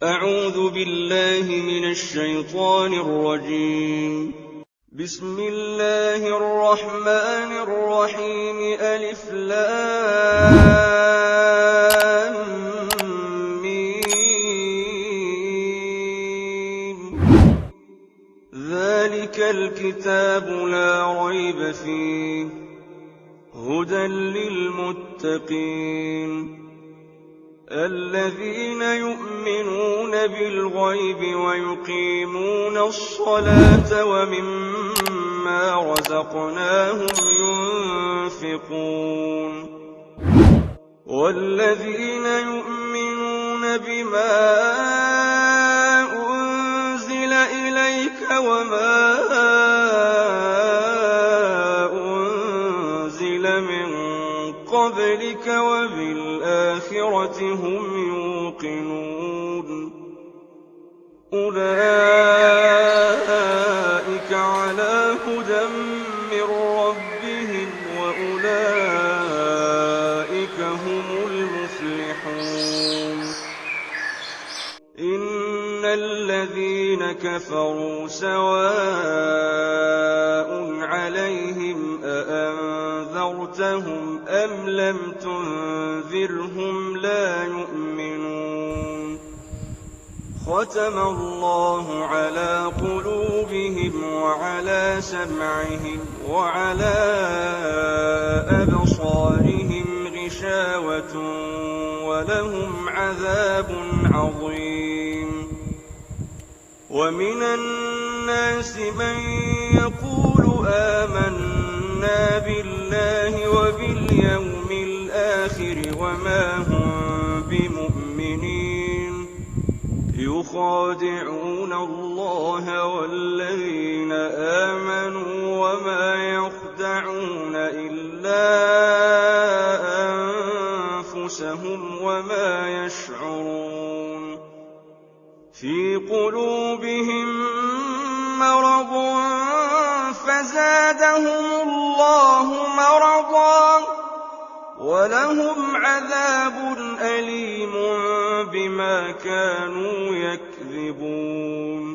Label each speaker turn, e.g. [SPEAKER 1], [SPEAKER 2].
[SPEAKER 1] أعوذ بالله من الشيطان الرجيم. بسم الله الرحمن الرحيم. ألف لام ميم. ذلك الكتاب لا ريب فيه هدى للمتقين الذين يؤمنون بالغيب ويقيمون الصلاة ومما رزقناهم ينفقون والذين يؤمنون بما أنزل إليك وما أنزل من قبلك وبالآخرة هم يوقنون أولئك على هدى من ربهم وأولئك هم المفلحون. إن الذين كفروا سواء عليهم أأنذرتهم أم لم تنذرهم لا يؤمنون. ختم الله على قلوبهم وعلى سمعهم وعلى أبصارهم غشاوة ولهم عذاب عظيم. ومن الناس من يقول آمنا بالله وباليوم الآخر وما هم بمؤمنين يخادعون الله والذين آمنوا وما يخدعون إلا أنفسهم وما يشعرون. في قلوبهم مرض فزادهم الله مرضا ولهم عذاب أليم بما كانوا يكذبون.